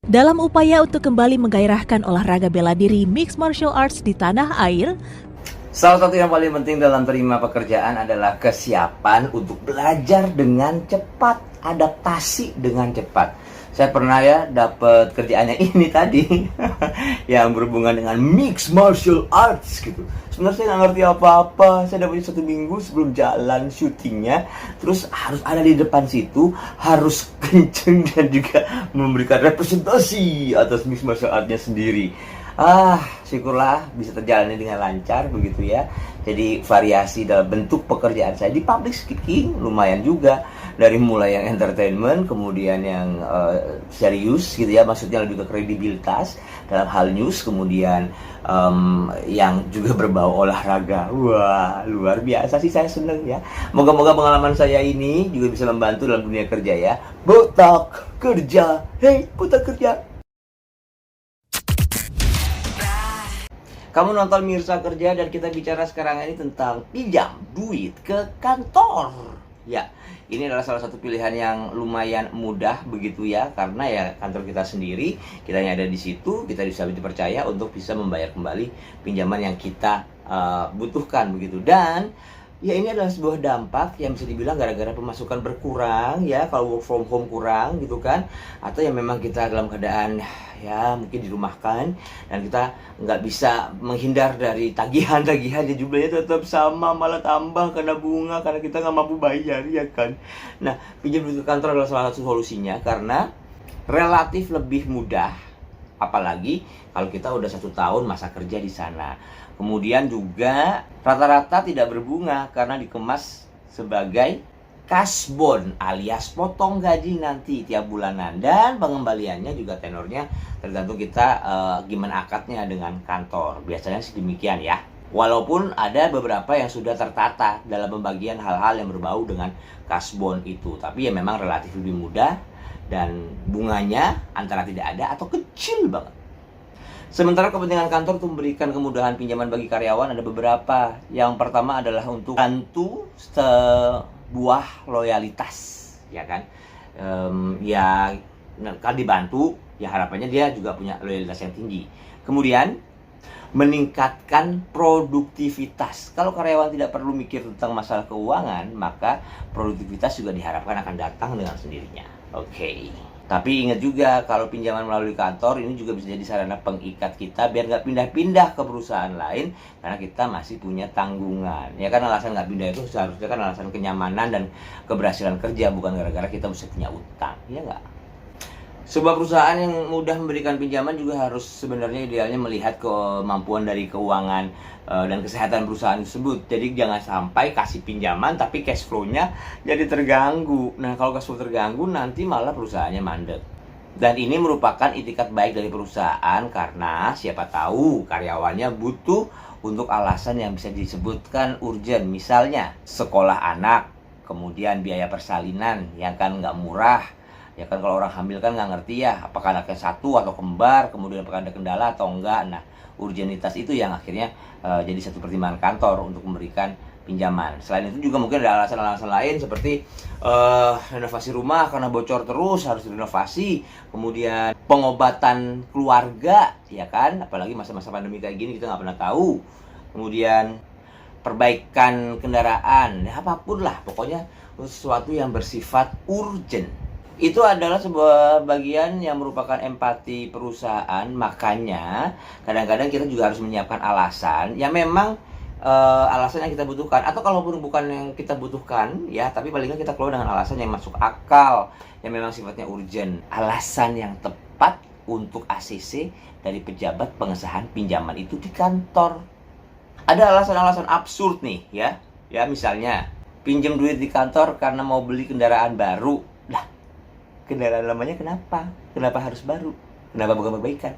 Dalam upaya untuk kembali menggairahkan olahraga bela diri mixed martial arts di tanah air, salah satu yang paling penting dalam terima pekerjaan adalah kesiapan untuk belajar dengan cepat, adaptasi dengan cepat. Saya pernah ya dapat kerjaannya ini tadi yang berhubungan dengan mixed martial arts gitu. Sebenarnya saya nggak ngerti apa-apa. Saya dapatnya 1 minggu sebelum jalan syutingnya. Terus harus ada di depan situ, harus kenceng dan juga memberikan representasi atas mixed martial artnya sendiri. Syukurlah bisa terjalani dengan lancar begitu ya. Jadi variasi dalam bentuk pekerjaan saya di public speaking lumayan juga. Dari mulai yang entertainment, kemudian yang serius gitu ya, maksudnya lebih ke kredibilitas dalam hal news, kemudian yang juga berbau olahraga. Wah, luar biasa sih, saya seneng ya. Moga-moga pengalaman saya ini juga bisa membantu dalam dunia kerja ya. Botak kerja, hey botak kerja. Kamu nonton Mirsa Kerja dan kita bicara sekarang ini tentang pinjam duit ke kantor. Ya, ini adalah salah satu pilihan yang lumayan mudah begitu ya, karena ya kantor kita sendiri, kitanya ada di situ, kita bisa dipercaya untuk bisa membayar kembali pinjaman yang kita butuhkan begitu. Dan ya ini adalah sebuah dampak yang bisa dibilang gara-gara pemasukan berkurang ya, kalau work from home kurang gitu kan, atau yang memang kita dalam keadaan ya mungkin dirumahkan dan kita nggak bisa menghindar dari tagihan-tagihan, ya jumlahnya tetap sama, malah tambah karena bunga, karena kita nggak mampu bayar ya kan. Nah, pinjam duit ke kantor adalah salah satu solusinya karena relatif lebih mudah, apalagi kalau kita udah 1 tahun masa kerja di sana. Kemudian juga rata-rata tidak berbunga karena dikemas sebagai kasbon alias potong gaji nanti tiap bulanan, dan pengembaliannya juga tenornya tergantung kita gimana akadnya dengan kantor. Biasanya sih demikian ya. Walaupun ada beberapa yang sudah tertata dalam pembagian hal-hal yang berbau dengan kasbon itu, tapi ya memang relatif lebih mudah dan bunganya antara tidak ada atau kecil banget. Sementara kepentingan kantor untuk memberikan kemudahan pinjaman bagi karyawan ada beberapa. Yang pertama adalah untuk bantu sebuah loyalitas, ya kan? Ya kan dibantu, ya harapannya dia juga punya loyalitas yang tinggi. Kemudian meningkatkan produktivitas. Kalau karyawan tidak perlu mikir tentang masalah keuangan, maka produktivitas juga diharapkan akan datang dengan sendirinya. Oke. Tapi ingat juga, kalau pinjaman melalui kantor ini juga bisa jadi sarana pengikat kita biar nggak pindah-pindah ke perusahaan lain karena kita masih punya tanggungan. Ya kan, alasan nggak pindah itu seharusnya kan alasan kenyamanan dan keberhasilan kerja, bukan gara-gara kita mesti punya utang, ya nggak? Sebuah perusahaan yang mudah memberikan pinjaman juga harus sebenarnya idealnya melihat kemampuan dari keuangan dan kesehatan perusahaan tersebut. Jadi jangan sampai kasih pinjaman tapi cash flow-nya jadi terganggu. Nah, kalau cash flow terganggu nanti malah perusahaannya mandek. Dan ini merupakan itikat baik dari perusahaan karena siapa tahu karyawannya butuh untuk alasan yang bisa disebutkan urgent. Misalnya sekolah anak, kemudian biaya persalinan yang kan nggak murah. Ya kan, kalau orang hamil kan nggak ngerti ya apakah anaknya satu atau kembar, kemudian apakah ada kendala atau enggak. Nah, urgenitas itu yang akhirnya jadi satu pertimbangan kantor untuk memberikan pinjaman. Selain itu juga mungkin ada alasan-alasan lain seperti renovasi rumah karena bocor terus harus direnovasi, kemudian pengobatan keluarga, ya kan, apalagi masa-masa pandemi kayak gini kita nggak pernah tahu. Kemudian perbaikan kendaraan, ya apapun lah, pokoknya sesuatu yang bersifat urgent. Itu adalah sebuah bagian yang merupakan empati perusahaan. Makanya kadang-kadang kita juga harus menyiapkan alasan yang memang alasan yang kita butuhkan, atau kalaupun bukan yang kita butuhkan ya, tapi paling nggak kita keluar dengan alasan yang masuk akal, yang memang sifatnya urgent. Alasan yang tepat untuk ACC dari pejabat pengesahan pinjaman itu di kantor. Ada alasan-alasan absurd nih ya. Ya misalnya pinjam duit di kantor karena mau beli kendaraan baru. Lah, kendaraan lamanya kenapa? Kenapa harus baru? Kenapa bukan perbaikan?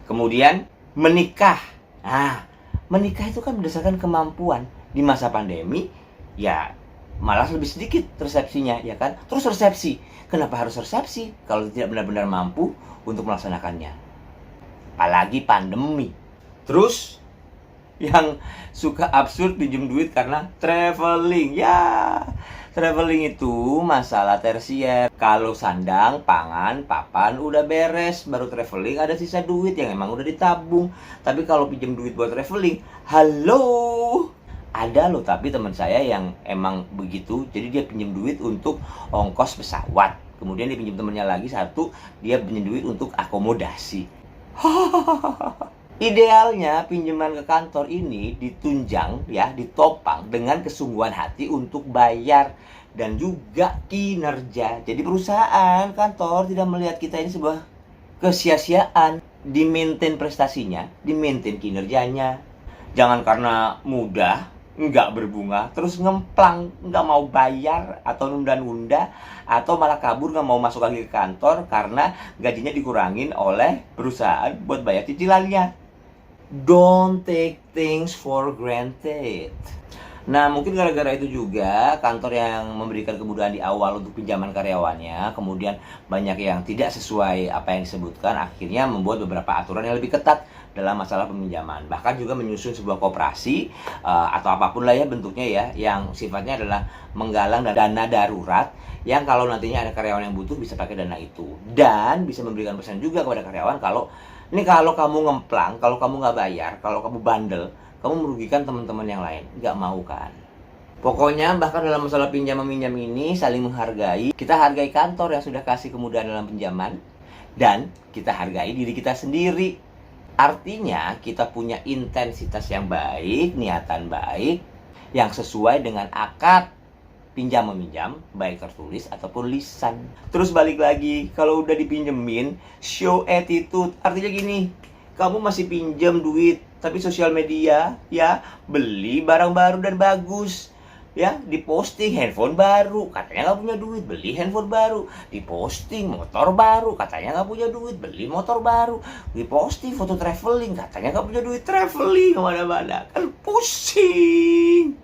Kemudian menikah. Nah, menikah itu kan berdasarkan kemampuan. Di masa pandemi, ya malah lebih sedikit resepsinya, ya kan? Terus resepsi. Kenapa harus resepsi kalau tidak benar-benar mampu untuk melaksanakannya? Apalagi pandemi. Terus yang suka absurd pinjem duit karena traveling. Ya, traveling itu masalah tersier. Kalau sandang, pangan, papan udah beres, baru traveling ada sisa duit yang emang udah ditabung. Tapi kalau pinjem duit buat traveling, halo, ada loh. Tapi teman saya yang emang begitu, jadi dia pinjem duit untuk ongkos pesawat. Kemudian dia pinjem temennya lagi satu, dia pinjem duit untuk akomodasi. Idealnya pinjaman ke kantor ini ditunjang ya, ditopang dengan kesungguhan hati untuk bayar dan juga kinerja. Jadi perusahaan, kantor tidak melihat kita ini sebuah kesia-siaan, di-maintain prestasinya, di-maintain kinerjanya. Jangan karena mudah, nggak berbunga, terus ngemplang, nggak mau bayar atau nunda-nunda, atau malah kabur nggak mau masuk lagi ke kantor karena gajinya dikurangin oleh perusahaan buat bayar cicilannya. Don't take things for granted. Nah, mungkin gara-gara itu juga kantor yang memberikan kemudahan di awal untuk pinjaman karyawannya, kemudian banyak yang tidak sesuai apa yang disebutkan, akhirnya membuat beberapa aturan yang lebih ketat dalam masalah peminjaman. Bahkan juga menyusun sebuah koperasi atau apapun lah ya bentuknya ya, yang sifatnya adalah menggalang dana darurat yang kalau nantinya ada karyawan yang butuh bisa pakai dana itu. Dan bisa memberikan pesan juga kepada karyawan kalau ini kalau kamu ngemplang, kalau kamu nggak bayar, kalau kamu bandel, kamu merugikan teman-teman yang lain. Nggak mau kan? Pokoknya bahkan dalam masalah pinjam-meminjam ini saling menghargai. Kita hargai kantor yang sudah kasih kemudahan dalam pinjaman. Dan kita hargai diri kita sendiri. Artinya kita punya intensitas yang baik, niatan baik, yang sesuai dengan akad pinjam-meminjam, baik tertulis ataupun lisan. Terus balik lagi, kalau udah dipinjemin, show attitude. Artinya gini, kamu masih pinjam duit, tapi sosial media, ya, beli barang baru dan bagus. Ya, diposting handphone baru, katanya nggak punya duit, beli handphone baru. Diposting motor baru, katanya nggak punya duit, beli motor baru. Diposting foto traveling, katanya nggak punya duit, traveling kemana-mana. Kan pusing.